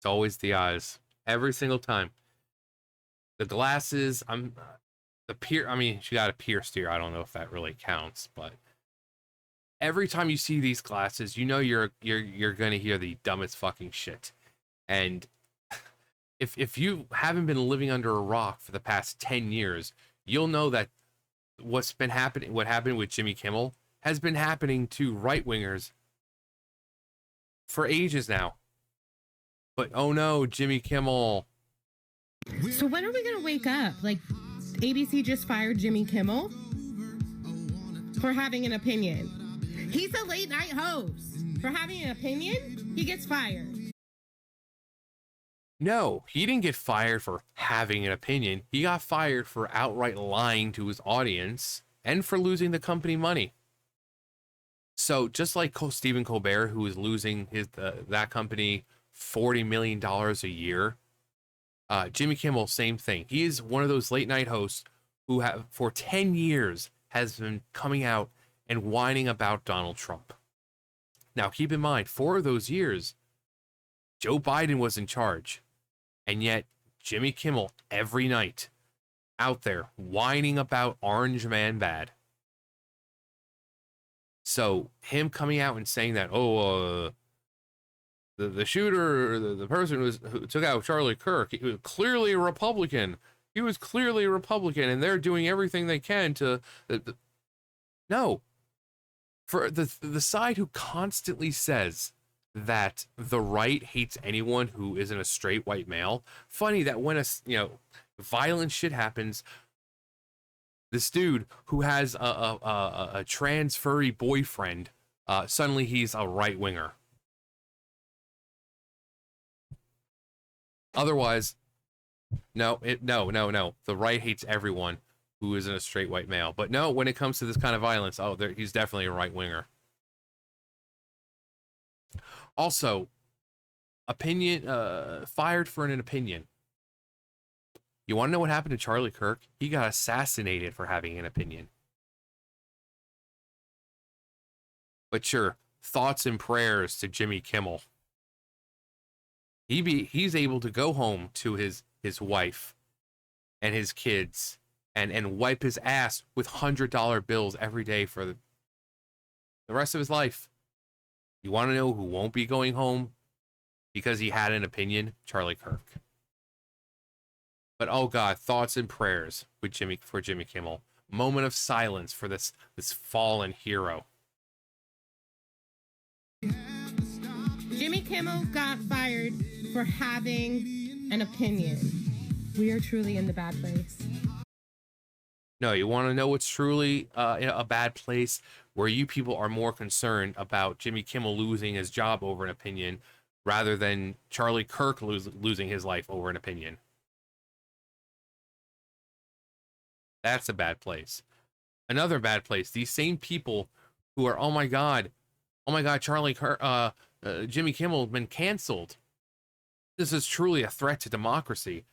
It's always the eyes. Every single time. The glasses, I mean, she got a pierced ear. I don't know if that really counts, but every time you see these glasses, you know you're gonna hear the dumbest fucking shit. And if you haven't been living under a rock for the past 10 years, you'll know that what happened with Jimmy Kimmel has been happening to right-wingers for ages now. But oh no, Jimmy Kimmel. So when are we gonna wake up? Like, ABC just fired Jimmy Kimmel for having an opinion. He's a late night host. For having an opinion, he gets fired. No, he didn't get fired for having an opinion. He got fired for outright lying to his audience and for losing the company money. So just like Stephen Colbert, who is losing that company $40 million a year, Jimmy Kimmel, same thing. He is one of those late night hosts who for 10 years has been coming out and whining about Donald Trump. Now, keep in mind, 4 of those years, Joe Biden was in charge. And yet, Jimmy Kimmel, every night, out there, whining about Orange Man bad. So, him coming out and saying that, the shooter, the person who took out Charlie Kirk, he was clearly a Republican. He was clearly a Republican, and they're doing everything they can to... No. For the side who constantly says that the right hates anyone who isn't a straight white male. Funny that when violent shit happens, this dude who has a trans furry boyfriend, suddenly he's a right winger. Otherwise, no. The right hates everyone who isn't a straight white male. But no, when it comes to this kind of violence, he's definitely a right winger. Also, fired for an opinion. You want to know what happened to Charlie Kirk? He got assassinated for having an opinion. But sure, thoughts and prayers to Jimmy Kimmel. He's able to go home to his wife and his kids and wipe his ass with $100 bills every day for the rest of his life. You want to know who won't be going home because he had an opinion? Charlie Kirk. But oh God, thoughts and prayers for Jimmy Kimmel. Moment of silence for this fallen hero. Jimmy Kimmel got fired for having an opinion. We are truly in the bad place. No, you want to know what's truly a bad place? Where you people are more concerned about Jimmy Kimmel losing his job over an opinion rather than Charlie Kirk losing his life over an opinion. That's a bad place. Another bad place. These same people who are, oh my God, Charlie Kirk, Jimmy Kimmel has been canceled. This is truly a threat to democracy.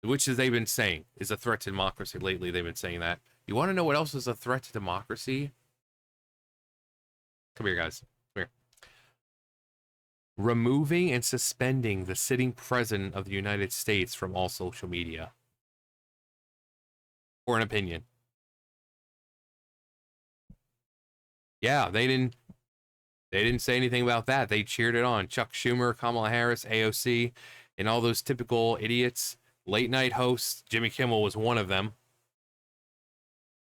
Which they've been saying is a threat to democracy lately. They've been saying that. You want to know what else is a threat to democracy? Come here, guys. Come here. Removing and suspending the sitting president of the United States from all social media. For an opinion. Yeah, they didn't say anything about that. They cheered it on. Chuck Schumer, Kamala Harris, AOC, and all those typical idiots, late night hosts. Jimmy Kimmel was one of them.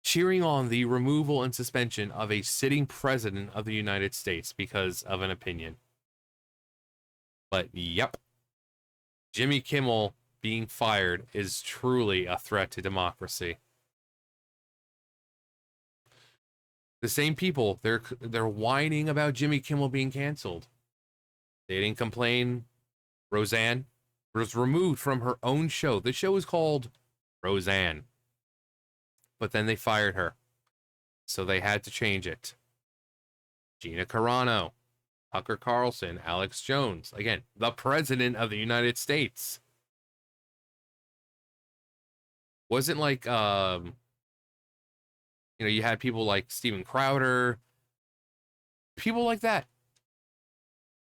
Cheering on the removal and suspension of a sitting president of the United States because of an opinion. But yep, Jimmy Kimmel being fired is truly a threat to democracy. The same people, they're whining about Jimmy Kimmel being canceled. They didn't complain. Roseanne was removed from her own show. The show is called Roseanne. But then they fired her. So they had to change it. Gina Carano, Tucker Carlson, Alex Jones. Again, the President of the United States. Wasn't like, you had people like Steven Crowder. People like that.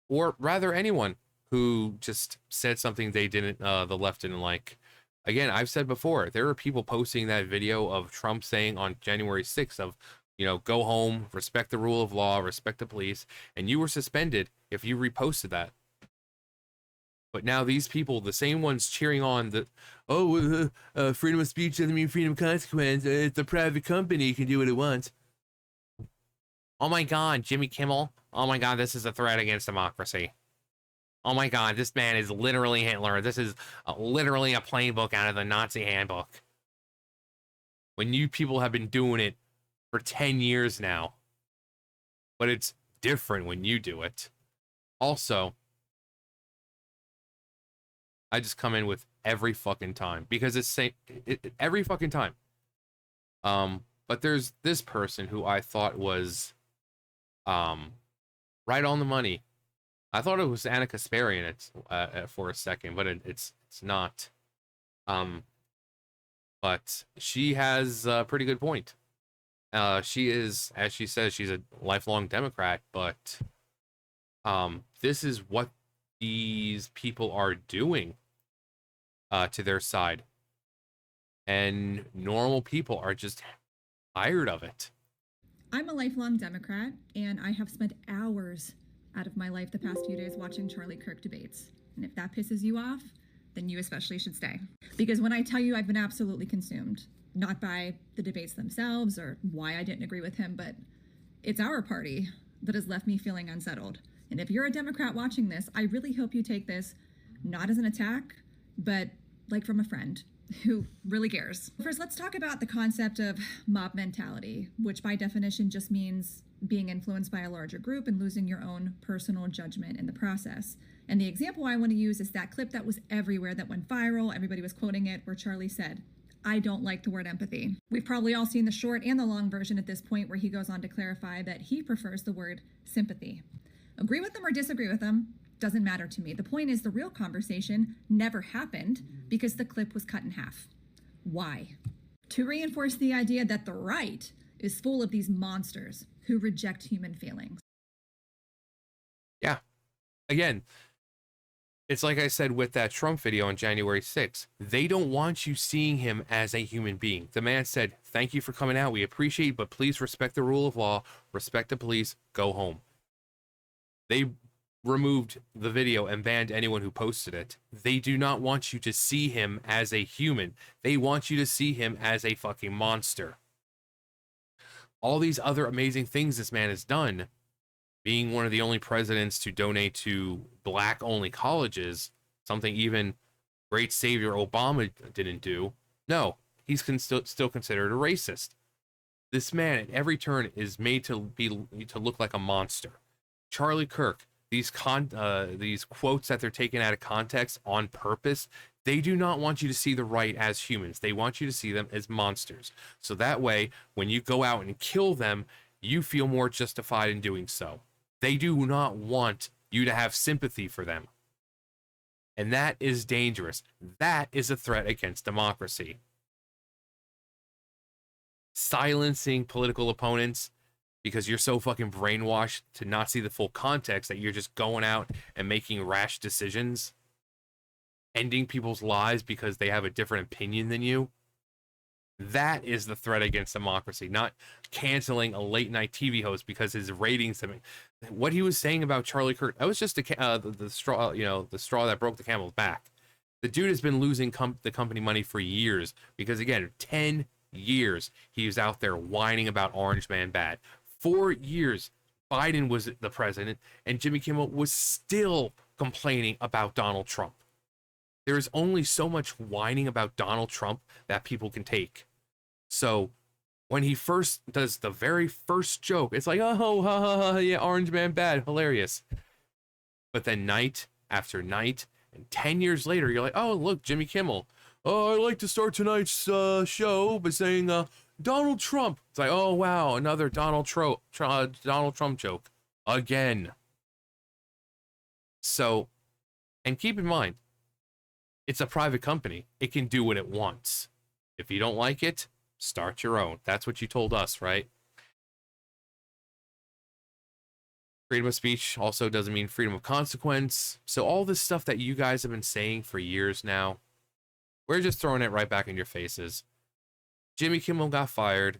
Or rather anyone who just said something they didn't, the left didn't like. Again, I've said before, there are people posting that video of Trump saying on January 6th of, go home, respect the rule of law, respect the police, and you were suspended if you reposted that. But now these people, the same ones cheering on the, freedom of speech doesn't mean freedom of consequence. It's a private company, it can do what it wants. Oh my God, Jimmy Kimmel. Oh my God, this is a threat against democracy. Oh my God, this man is literally Hitler. This is literally a playbook out of the Nazi handbook. When you people have been doing it for 10 years now. But it's different when you do it. Also, I just come in with every fucking time because it's every fucking time. But there's this person who I thought was right on the money. I thought it was Anna Kasparian for a second, but it's not. But she has a pretty good point. She is, as she says, she's a lifelong Democrat, but this is what these people are doing to their side. And normal people are just tired of it. I'm a lifelong Democrat, and I have spent hours out of my life the past few days watching Charlie Kirk debates. And if that pisses you off, then you especially should stay. Because when I tell you I've been absolutely consumed, not by the debates themselves or why I didn't agree with him, but it's our party that has left me feeling unsettled. And if you're a Democrat watching this, I really hope you take this not as an attack, but like from a friend who really cares. First, let's talk about the concept of mob mentality, which by definition just means being influenced by a larger group and losing your own personal judgment in the process. And the example I want to use is that clip that was everywhere, that went viral, everybody was quoting it, where Charlie said, "I don't like the word empathy." We've probably all seen the short and the long version at this point, where he goes on to clarify that he prefers the word sympathy. Agree with him or disagree with him, doesn't matter to me. The point is, the real conversation never happened because the clip was cut in half. Why? To reinforce the idea that the right is full of these monsters who reject human feelings. Yeah. Again, it's like I said with that Trump video on January 6th. They don't want you seeing him as a human being. The man said, "Thank you for coming out. We appreciate it, but please respect the rule of law, respect the police, go home." They removed the video and banned anyone who posted it. They do not want you to see him as a human. They want you to see him as a fucking monster. All these other amazing things this man has done, being one of the only presidents to donate to black-only colleges, something even great savior Obama didn't do. No, he's still considered a racist. This man at every turn is made to look like a monster. Charlie Kirk, these quotes that they're taking out of context on purpose, they do not want you to see the right as humans. They want you to see them as monsters. So that way, when you go out and kill them, you feel more justified in doing so. They do not want you to have sympathy for them. And that is dangerous. That is a threat against democracy. Silencing political opponents because you're so fucking brainwashed to not see the full context that you're just going out and making rash decisions, ending people's lives because they have a different opinion than you. That is the threat against democracy, not canceling a late night TV host because his ratings. What he was saying about Charlie Kirk, that was just the straw, the straw that broke the camel's back. The dude has been losing the company money for years because, again, 10 years he was out there whining about Orange Man bad. 4 years Biden was the president and Jimmy Kimmel was still complaining about Donald Trump. There is only so much whining about Donald Trump that people can take. So when he first does the very first joke, it's like, oh, ha, ha, ha, yeah, Orange Man bad, hilarious. But then night after night, and 10 years later, you're like, oh, look, Jimmy Kimmel. Oh, I'd like to start tonight's show by saying Donald Trump. It's like, oh, wow, another Donald Trump joke. Again. So, and keep in mind, it's a private company. It can do what it wants. If you don't like it, start your own. That's what you told us, right? Freedom of speech also doesn't mean freedom of consequence. So all this stuff that you guys have been saying for years now, we're just throwing it right back in your faces. Jimmy Kimmel got fired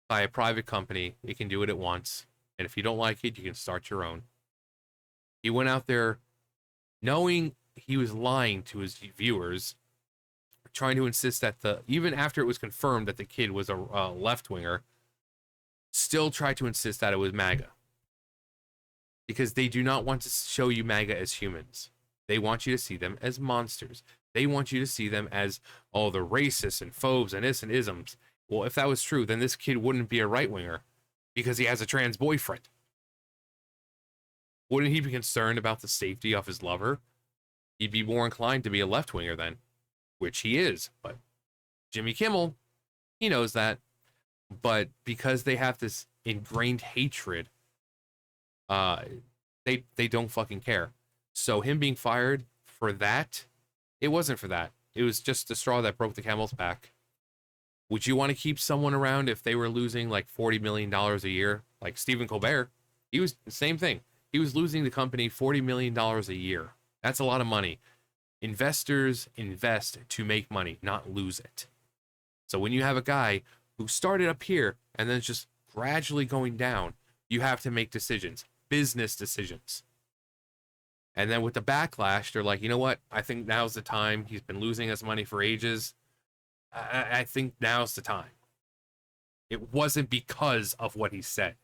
by a private company. He can do it at once. And if you don't like it, you can start your own. He went out there knowing he was lying to his viewers, trying to insist that even after it was confirmed that the kid was a left-winger, still tried to insist that it was MAGA. Because they do not want to show you MAGA as humans. They want you to see them as monsters. They want you to see them as, oh, the racists and phobes and is and isms. Well, if that was true, then this kid wouldn't be a right-winger because he has a trans boyfriend. Wouldn't he be concerned about the safety of his lover? He'd be more inclined to be a left-winger then, which he is. But Jimmy Kimmel, he knows that. But because they have this ingrained hatred, they don't fucking care. So him being fired for that, it wasn't for that. It was just the straw that broke the camel's back. Would you want to keep someone around if they were losing like $40 million a year? Like Stephen Colbert, he was the same thing. He was losing the company $40 million a year. That's a lot of money. Investors invest to make money, not lose it. So when you have a guy who started up here and then just gradually going down, you have to make decisions, business decisions. And then with the backlash, they're like, you know what? I think now's the time. He's been losing us money for ages. I think now's the time. It wasn't because of what he said.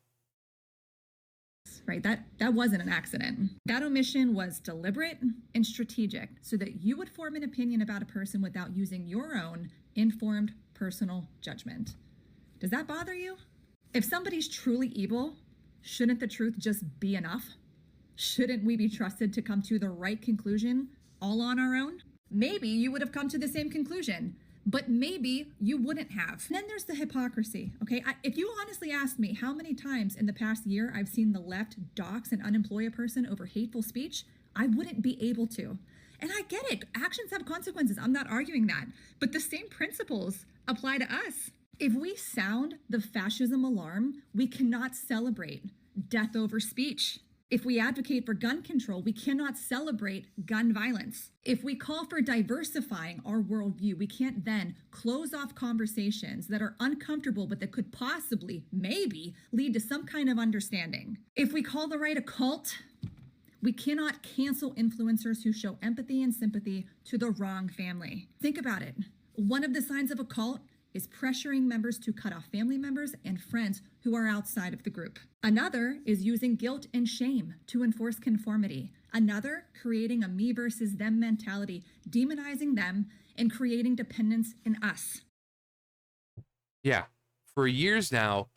Right, that wasn't an accident. That omission was deliberate and strategic so that you would form an opinion about a person without using your own informed personal judgment. Does that bother you? If somebody's truly evil, shouldn't the truth just be enough? Shouldn't we be trusted to come to the right conclusion all on our own? Maybe you would have come to the same conclusion, but maybe you wouldn't have. And then there's the hypocrisy, okay? If you honestly asked me how many times in the past year I've seen the left dox and unemploy a person over hateful speech, I wouldn't be able to. And I get it. Actions have consequences. I'm not arguing that. But the same principles apply to us. If we sound the fascism alarm, we cannot celebrate death over speech. If we advocate for gun control, we cannot celebrate gun violence. If we call for diversifying our worldview, we can't then close off conversations that are uncomfortable but that could possibly, maybe, lead to some kind of understanding. If we call the right a cult, we cannot cancel influencers who show empathy and sympathy to the wrong family. Think about it. One of the signs of a cult is pressuring members to cut off family members and friends who are outside of the group. Another is using guilt and shame to enforce conformity. Another, creating a me versus them mentality, demonizing them and creating dependence in us. Yeah, for years now,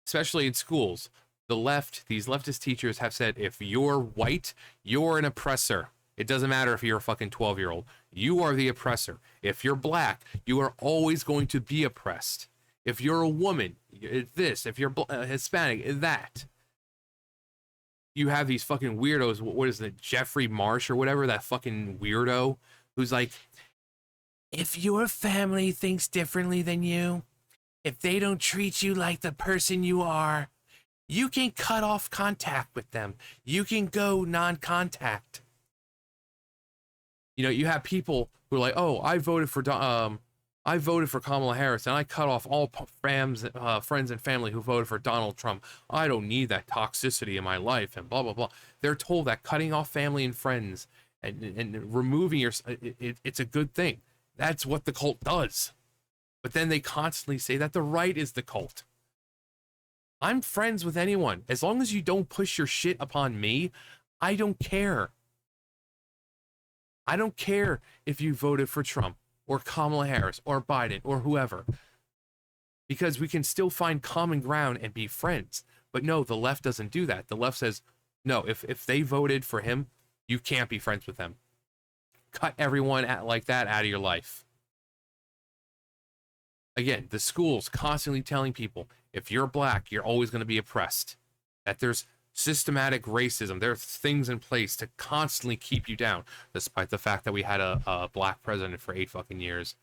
especially in schools, the left, these leftist teachers have said, if you're white, you're an oppressor. It doesn't matter if you're a fucking 12-year-old. You are the oppressor. If you're black, you are always going to be oppressed. If you're a woman, it's this. If you're Hispanic, it's that. You have these fucking weirdos. What is it? Jeffrey Marsh or whatever, that fucking weirdo who's like, if your family thinks differently than you, if they don't treat you like the person you are, you can cut off contact with them. You can go non-contact. You know, you have people who are like, oh, I voted for Kamala Harris, and I cut off all friends and family who voted for Donald Trump. I don't need that toxicity in my life, and blah, blah, blah. They're told that cutting off family and friends and removing it's a good thing. That's what the cult does. But then they constantly say that the right is the cult. I'm friends with anyone. As long as you don't push your shit upon me, I don't care. I don't care if you voted for Trump or Kamala Harris or Biden or whoever, because we can still find common ground and be friends. But no, the left doesn't do that. The left says, no, if they voted for him, you can't be friends with them. Cut everyone like that out of your life. Again, the schools constantly telling people, if you're black, you're always going to be oppressed. That there's systematic racism. There are things in place to constantly keep you down, despite the fact that we had a black president for 8 fucking years.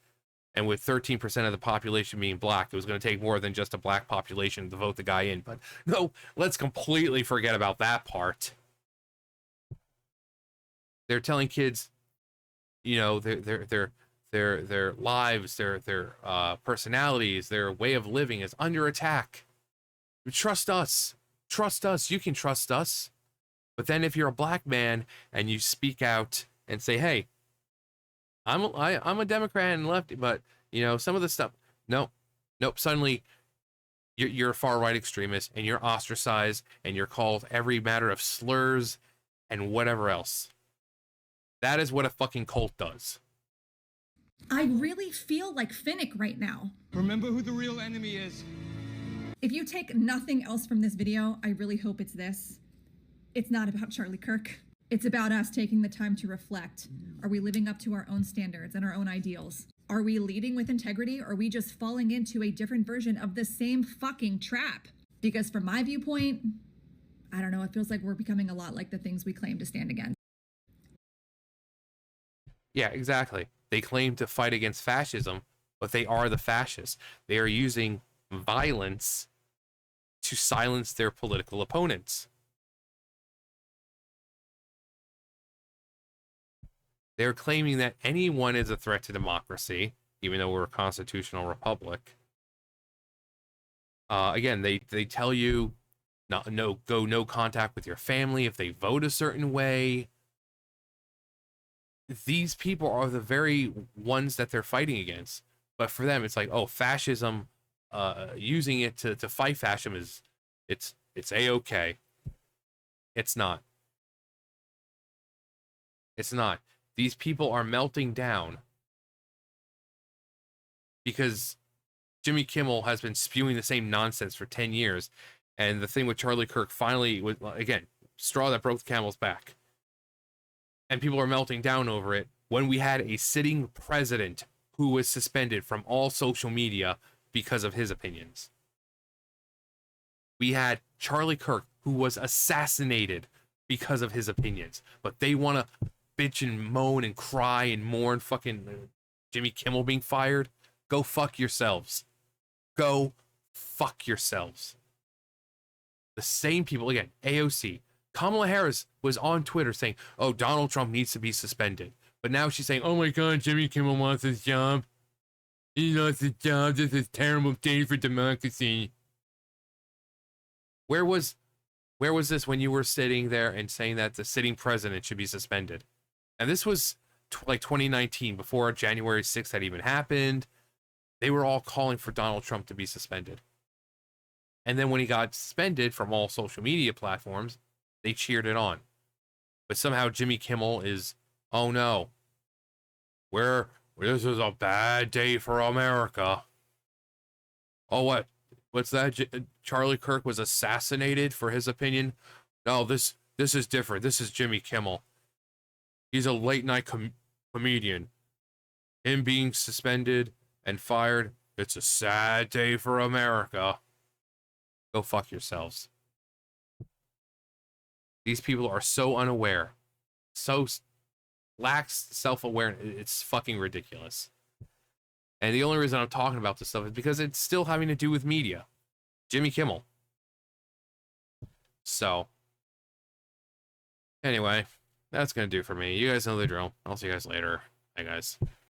And with 13% of the population being black, it was going to take more than just a black population to vote the guy in. But no, let's completely forget about that part. They're telling kids, you know, their lives, their personalities, their way of living is under attack. Trust us. Trust us. You can trust us. But then if you're a black man and you speak out and say, hey, I'm a Democrat and lefty, but you know, some of the stuff, nope. Suddenly you're a far right extremist and you're ostracized and you're called every matter of slurs and whatever else. That is what a fucking cult does. I really feel like Finnick right now. Remember who the real enemy is. If you take nothing else from this video, I really hope it's this. It's not about Charlie Kirk. It's about us taking the time to reflect. Are we living up to our own standards and our own ideals? Are we leading with integrity, or are we just falling into a different version of the same fucking trap? Because from my viewpoint, I don't know, it feels like we're becoming a lot like the things we claim to stand against. Yeah, exactly. They claim to fight against fascism, but they are the fascists. They are using violence to silence their political opponents. They're claiming that anyone is a threat to democracy, even though we're a constitutional republic. Again, they tell you no contact with your family if they vote a certain way. These people are the very ones that they're fighting against. But for them, it's like, oh, fascism, using it to fight fascism is, it's A-okay. It's not. It's not. These people are melting down because Jimmy Kimmel has been spewing the same nonsense for 10 years. And the thing with Charlie Kirk finally was, again, straw that broke the camel's back. And people are melting down over it when we had a sitting president who was suspended from all social media because of his opinions. We had Charlie Kirk, who was assassinated because of his opinions. But they want to bitch and moan and cry and mourn fucking Jimmy Kimmel being fired. Go fuck yourselves. Go fuck yourselves. The same people, again, AOC. Kamala Harris was on Twitter saying, oh, Donald Trump needs to be suspended. But now she's saying, oh my God, Jimmy Kimmel wants his job. He lost his job. This is a terrible day for democracy. Where was this when you were sitting there and saying that the sitting president should be suspended? And this was like 2019, before January 6th had even happened. They were all calling for Donald Trump to be suspended. And then when he got suspended from all social media platforms, they cheered it on. But somehow Jimmy Kimmel is, oh no, this is a bad day for America. Oh, what's that? Charlie Kirk was assassinated for his opinion? No, this is different. This is Jimmy Kimmel. He's a late night comedian. Him being suspended and fired, it's a sad day for America. Go fuck yourselves. These people are so unaware, so lacks self-awareness. It's fucking ridiculous. And the only reason I'm talking about this stuff is because it's still having to do with media. Jimmy Kimmel. So, anyway, that's going to do for me. You guys know the drill. I'll see you guys later. Bye, guys.